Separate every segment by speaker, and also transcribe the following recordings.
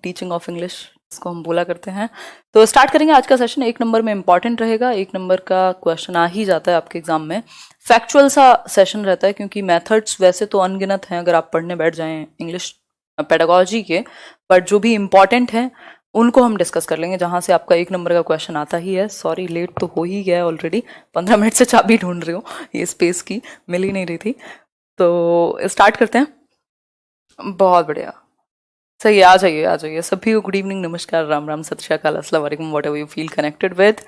Speaker 1: Teaching of English इसको हम बोला करते हैं। तो स्टार्ट करेंगे आज का सेशन। 1 नंबर में इंपॉर्टेंट रहेगा, 1 नंबर का क्वेश्चन आ ही जाता है आपके एग्जाम में। फैक्चुअल सा सेशन रहता है क्योंकि मेथड्स वैसे तो अनगिनत हैं अगर आप पढ़ने बैठ जाएं इंग्लिश पेडागोजी के, बट जो भी इंपॉर्टेंट हैं उनको हम डिस्कस कर लेंगे, जहां से आपका 1 नंबर का क्वेश्चन आता ही है। सॉरी लेट तो हो ही गया है ऑलरेडी, 15 मिनट से चाबी ढूंढ रही हूँ, ये स्पेस की मिल ही नहीं रही थी। तो स्टार्ट करते हैं। बहुत बढ़िया, सही है। आ जाइए सभी को गुड इवनिंग, नमस्कार, राम राम, सत श्री अकाल, अस्सलाम वालेकुम, what ever you feel connected with.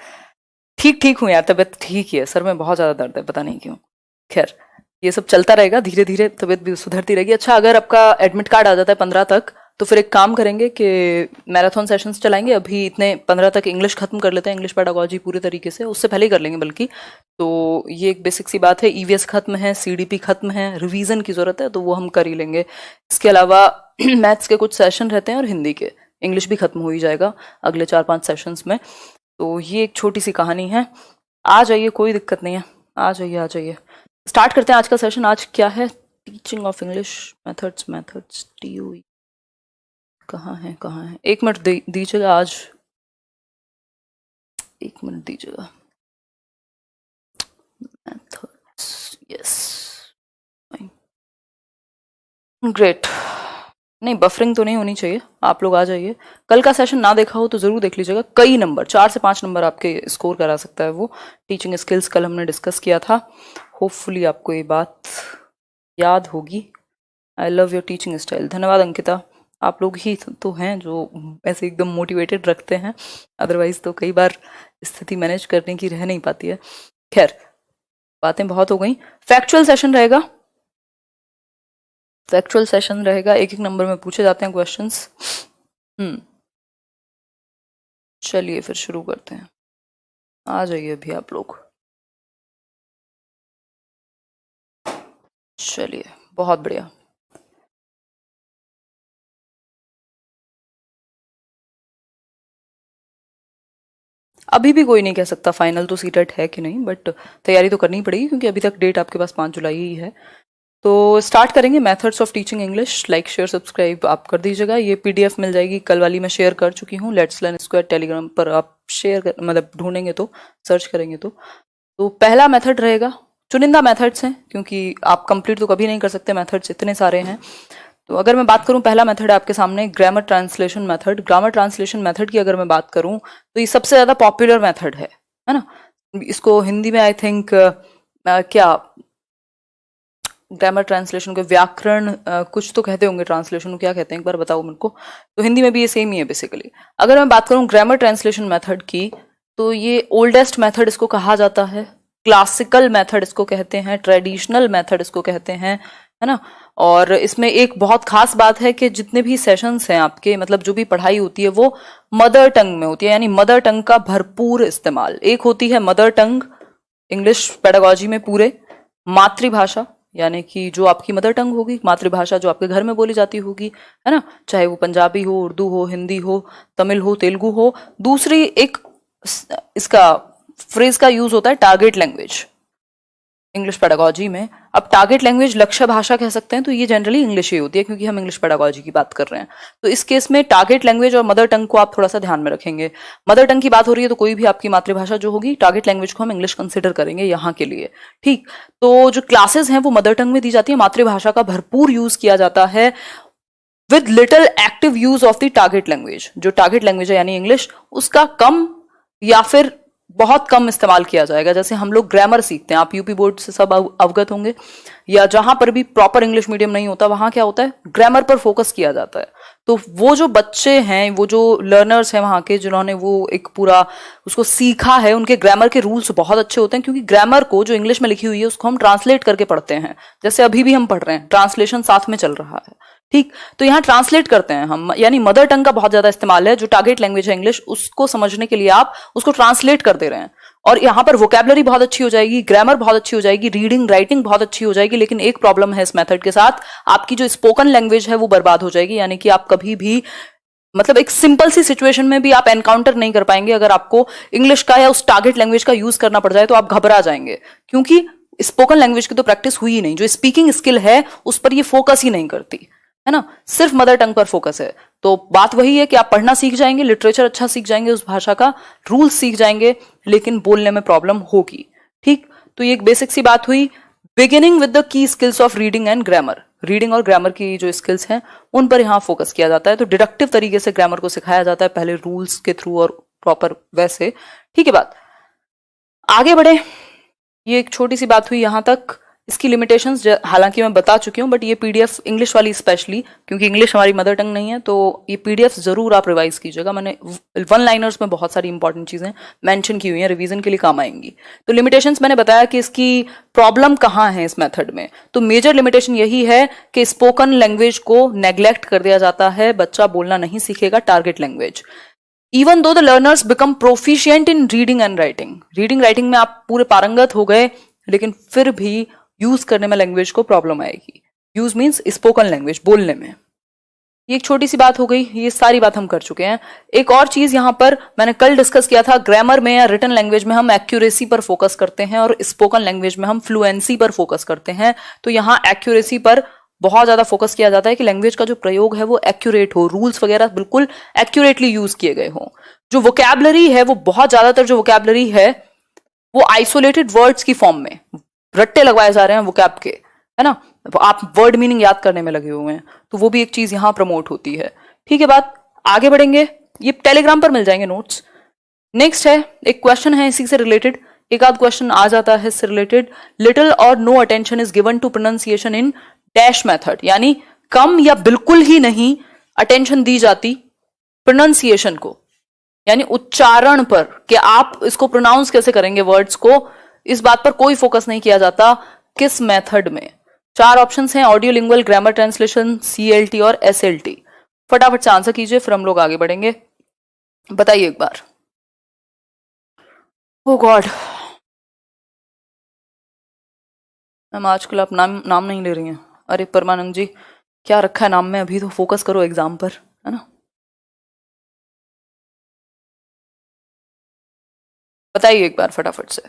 Speaker 1: ठीक हूँ यार, तबीयत ठीक ही है, सर में बहुत ज़्यादा दर्द है, पता नहीं क्यों। खैर ये सब चलता रहेगा, धीरे धीरे तबीयत भी सुधरती रहेगी। अच्छा, अगर आपका एडमिट कार्ड आ जाता है 15 तक तो फिर एक काम करेंगे कि मैराथन सेशंस चलाएंगे। अभी इतने 15 तक इंग्लिश खत्म कर लेते हैं, इंग्लिश पेडागोजी पूरी तरीके से, उससे पहले ही कर लेंगे बल्कि। तो ये एक बेसिक सी बात है। ईवीएस खत्म है, सीडीपी खत्म है, रिवीजन की जरूरत है तो वो हम कर ही लेंगे। इसके अलावा मैथ्स के कुछ सेशन रहते हैं और हिंदी के, इंग्लिश भी खत्म हो ही जाएगा अगले 4-5 सेशंस में। तो ये एक छोटी सी कहानी है। आ जाइए, कोई दिक्कत नहीं है, आ जाइए। स्टार्ट करते हैं आज का सेशन। आज क्या है? Teaching of English methods TOE। कहाँ है 1 मिनट दीजिएगा, आज 1 मिनट दीजिएगा। Methods, yes, great. नहीं, बफरिंग तो नहीं होनी चाहिए, आप लोग आ जाइए। कल का सेशन ना देखा हो तो जरूर देख लीजिएगा। कई नंबर, 4 से 5 नंबर आपके स्कोर करा सकता है वो। टीचिंग स्किल्स कल हमने डिस्कस किया था, होपफुली आपको ये बात याद होगी। I love your teaching style. धन्यवाद अंकिता, आप लोग ही तो हैं जो ऐसे एकदम मोटिवेटेड रखते हैं, अदरवाइज तो कई बार स्थिति मैनेज करने की रह नहीं पाती है। खैर, बातें बहुत हो गई। फैक्चुअल सेशन रहेगा, 1-1 नंबर में पूछे जाते हैं क्वेश्चंस। चलिए फिर शुरू करते हैं। आ जाइए अभी आप लोग। चलिए, बहुत बढ़िया। अभी भी कोई नहीं कह सकता फाइनल तो सीटेट है कि नहीं, बट तैयारी तो करनी पड़ेगी क्योंकि अभी तक डेट आपके पास 5 जुलाई ही है। तो स्टार्ट करेंगे। Methods of teaching English, like share subscribe आप कर दीजिएगा। ये PDF मिल जाएगी, कल वाली मैं शेयर कर चुकी हूँ। लेट्स लर्न स्क्वायर टेलीग्राम पर आप शेयर मतलब ढूंढेंगे तो, सर्च करेंगे तो पहला मेथड रहेगा, चुनिंदा मेथड्स हैं क्योंकि आप कंप्लीट तो कभी नहीं कर सकते, मेथड्स इतने सारे हैं। तो अगर मैं बात करूं, पहला मेथड है आपके सामने grammar translation method. Grammar translation method की अगर मैं बात करूं तो ये सबसे ज्यादा पॉपुलर मेथड है ना। इसको हिंदी में आई थिंक क्या ग्रामर ट्रांसलेशन को व्याकरण कुछ तो कहते होंगे, ट्रांसलेशन को क्या कहते हैं एक बार बताओ मेरे को। तो हिंदी में भी ये सेम ही है बेसिकली। अगर मैं बात करूं ग्रामर ट्रांसलेशन मेथड की तो ये ओल्डेस्ट मेथड इसको कहा जाता है, क्लासिकल मेथड इसको कहते हैं, ट्रेडिशनल मेथड इसको कहते हैं, है ना। और इसमें एक बहुत खास बात है कि जितने भी सेशंस हैं आपके, मतलब जो भी पढ़ाई होती है वो मदर टंग में होती है, यानी मदर टंग का भरपूर इस्तेमाल। एक होती है मदर टंग इंग्लिश पेडागोजी में पूरे, मातृभाषा यानी कि जो आपकी मदर टंग होगी, मातृभाषा जो आपके घर में बोली जाती होगी, है ना, चाहे वो पंजाबी हो, उर्दू हो, हिंदी हो, तमिल हो, तेलुगु हो। दूसरी एक इसका फ्रेज का यूज होता है टारगेट लैंग्वेज इंग्लिश पेडागोजी में। अब टारगेट लैंग्वेज लक्ष्य भाषा कह सकते हैं, तो ये जनरली इंग्लिश ही होती है क्योंकि हम इंग्लिश पेडागोजी की बात कर रहे हैं। तो इस केस में टारगेट लैंग्वेज और मदर टंग को आप थोड़ा सा ध्यान में रखेंगे। मदर टंग की बात हो रही है तो कोई भी आपकी मातृभाषा जो होगी, टारगेट लैंग्वेज को हम इंग्लिश कंसिडर करेंगे यहाँ के लिए, ठीक। तो जो क्लासेस हैं वो मदर टंग में दी जाती है, मातृभाषा का भरपूर यूज किया जाता है with little active use of the target language. जो टारगेट लैंग्वेज है यानी इंग्लिश, उसका कम या फिर बहुत कम इस्तेमाल किया जाएगा। जैसे हम लोग ग्रामर सीखते हैं, आप यूपी बोर्ड से सब अवगत होंगे, या जहां पर भी प्रॉपर इंग्लिश मीडियम नहीं होता वहां क्या होता है, ग्रामर पर फोकस किया जाता है। तो वो जो बच्चे हैं, वो जो लर्नर्स हैं वहां के, जिन्होंने वो एक पूरा उसको सीखा है, उनके ग्रामर के रूल्स बहुत अच्छे होते हैं क्योंकि ग्रामर को जो इंग्लिश में लिखी हुई है उसको हम ट्रांसलेट करके पढ़ते हैं। जैसे अभी भी हम पढ़ रहे हैं, ट्रांसलेशन साथ में चल रहा है, ठीक। तो यहाँ ट्रांसलेट करते हैं हम, यानी मदर टंग का बहुत ज्यादा इस्तेमाल है। जो टारगेट लैंग्वेज है इंग्लिश, उसको समझने के लिए आप उसको ट्रांसलेट कर दे रहे हैं और यहाँ पर वोकैबुलरी बहुत अच्छी हो जाएगी, ग्रामर बहुत अच्छी हो जाएगी, रीडिंग राइटिंग बहुत अच्छी हो जाएगी। लेकिन एक प्रॉब्लम है इस मेथड के साथ, आपकी जो स्पोकन लैंग्वेज है वो बर्बाद हो जाएगी। यानी कि आप कभी भी मतलब एक सिंपल सी सिचुएशन में भी आप एनकाउंटर नहीं कर पाएंगे। अगर आपको इंग्लिश का या उस टारगेट लैंग्वेज का यूज करना पड़ जाए तो आप घबरा जाएंगे क्योंकि स्पोकन लैंग्वेज की तो प्रैक्टिस हुई ही नहीं। जो स्पीकिंग स्किल है उस पर ये फोकस ही नहीं करती, है ना, सिर्फ मदर टंग पर फोकस है। तो बात वही है कि आप पढ़ना सीख जाएंगे, लिटरेचर अच्छा सीख जाएंगे, उस भाषा का रूल्स सीख जाएंगे, लेकिन बोलने में प्रॉब्लम होगी। ठीक, तो ये एक बेसिक सी बात हुई। Beginning with the key skills of reading and grammar, reading और ग्रामर की जो स्किल्स हैं उन पर यहाँ फोकस किया जाता है। तो डिडक्टिव तरीके से ग्रामर को सिखाया जाता है, पहले रूल्स के थ्रू और प्रॉपर वैसे। ठीक है, बात आगे बढ़े। ये एक छोटी सी बात हुई यहां तक। इसकी लिमिटेशंस हालांकि मैं बता चुकी हूं, बट ये पीडीएफ इंग्लिश वाली स्पेशली, क्योंकि इंग्लिश हमारी मदर टंग नहीं है, तो ये पीडीएफ जरूर आप रिवाइज कीजिएगा। मैंने वन लाइनर्स में बहुत सारी इंपॉर्टेंट चीजें मेंशन की हुई हैं, रिवीजन के लिए काम आएंगी। तो लिमिटेशंस मैंने बताया कि इसकी प्रॉब्लम कहाँ है इस मेथड में। तो मेजर लिमिटेशन यही है कि स्पोकन लैंग्वेज को नेग्लेक्ट कर दिया जाता है, बच्चा बोलना नहीं सीखेगा target language. Even though the learners become proficient in reading and writing, reading writing में आप पूरे पारंगत हो गए, लेकिन फिर भी यूज करने में लैंग्वेज को प्रॉब्लम आएगी। यूज मीन्स स्पोकन लैंग्वेज, बोलने में। ये एक छोटी सी बात हो गई, ये सारी बात हम कर चुके हैं। एक और चीज यहां पर मैंने कल डिस्कस किया था, ग्रामर में या रिटन लैंग्वेज में हम एक्यूरेसी पर फोकस करते हैं और स्पोकन लैंग्वेज में हम फ्लुएंसी पर फोकस करते हैं। तो यहाँ एक्यूरेसी पर बहुत ज्यादा फोकस किया जाता है कि लैंग्वेज का जो प्रयोग है वो एक्यूरेट हो, रूल्स वगैरह बिल्कुल एक्यूरेटली यूज किए गए हो। जो वोकैबलरी है वो बहुत ज्यादातर जो वोकैबलरी है वो आइसोलेटेड वर्ड्स की फॉर्म में, रट्टे लगवाए जा रहे हैं वोकैब के, है ना, आप वर्ड मीनिंग याद करने में लगे हुए हैं, तो वो भी एक चीज यहां प्रमोट होती है। ठीक है, बात आगे बढ़ेंगे। ये टेलीग्राम पर मिल जाएंगे नोट्स। नेक्स्ट है, एक क्वेश्चन है इसी से रिलेटेड, एक आध क्वेश्चन आ जाता है इससे रिलेटेड। लिटिल और no attention is given to pronunciation in dash method, यानी कम या बिल्कुल ही नहीं अटेंशन दी जाती प्रोनाउंसिएशन को, यानी उच्चारण पर, कि आप इसको प्रोनाउंस कैसे करेंगे वर्ड्स को, इस बात पर कोई फोकस नहीं किया जाता। किस मेथड में? चार ऑप्शंस हैं, audio lingual, grammar translation, CLT और एसएलटी। फटाफट से आंसर कीजिए, फिर हम लोग आगे बढ़ेंगे। बताइए एक बार। ओ गॉड मैम, आजकल आप नाम नहीं ले रही हैं। अरे परमानंद जी, क्या रखा है नाम में? अभी तो फोकस करो एग्जाम पर, है ना। बताइए एक बार फटाफट से।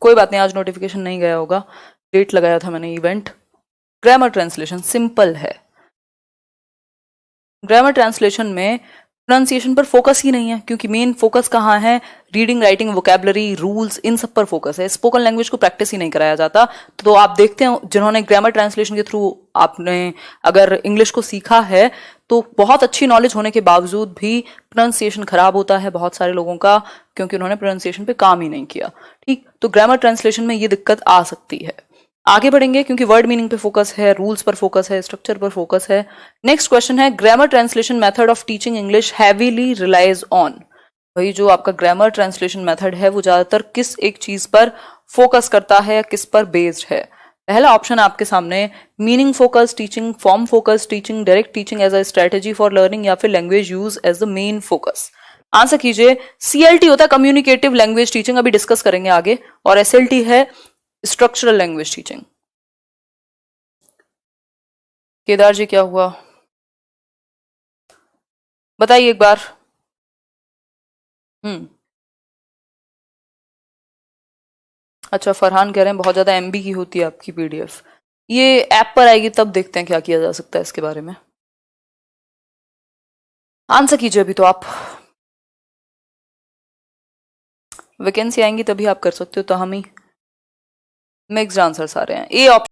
Speaker 1: कोई बात नहीं, आज नोटिफिकेशन नहीं गया होगा, डेट लगाया था मैंने इवेंट। ग्रामर ट्रांसलेशन सिंपल है। ग्रामर ट्रांसलेशन में प्रोनाउंसिएशन पर फोकस ही नहीं है, क्योंकि मेन फोकस कहाँ है? रीडिंग, राइटिंग, वोकैबुलरी, रूल्स, इन सब पर फोकस है। स्पोकन लैंग्वेज को प्रैक्टिस ही नहीं कराया जाता। तो आप देखते हैं जिन्होंने ग्रामर ट्रांसलेशन के थ्रू आपने अगर इंग्लिश को सीखा है, तो बहुत अच्छी नॉलेज होने के बावजूद भी प्रोनाउंसिएशन खराब होता है बहुत सारे लोगों का, क्योंकि उन्होंने प्रोनाउंसिएशन पे काम ही नहीं किया। ठीक, तो ग्रामर ट्रांसलेशन में ये दिक्कत आ सकती है। आगे बढ़ेंगे, क्योंकि वर्ड मीनिंग पे फोकस है, रूल्स पर फोकस है, स्ट्रक्चर पर फोकस है। नेक्स्ट क्वेश्चन है, grammar translation method of teaching English heavily relies on. भाई जो आपका ग्रामर ट्रांसलेशन मेथड है वो ज्यादातर किस एक चीज पर फोकस करता है, किस पर बेस्ड है? पहला ऑप्शन आपके सामने, meaning focus teaching, form focus teaching, direct teaching as a strategy for learning, या फिर language use as the main focus. Answer कीजिए। सीएलटी होता है कम्युनिकेटिव लैंग्वेज टीचिंग, अभी डिस्कस करेंगे आगे, और एसएलटी है structural language teaching. Kedar ji क्या हुआ बताइए एक बार। अच्छा, फरहान कह रहे हैं बहुत ज्यादा एमबी की होती है आपकी पीडीएफ। ये ऐप पर आएगी तब देखते हैं क्या किया जा सकता है इसके बारे में। आंसर कीजिए अभी तो आप। वैकेंसी आएंगी तभी आप कर सकते हो, तो हम ही मिक्स्ड आंसर्स आ रहे हैं। A option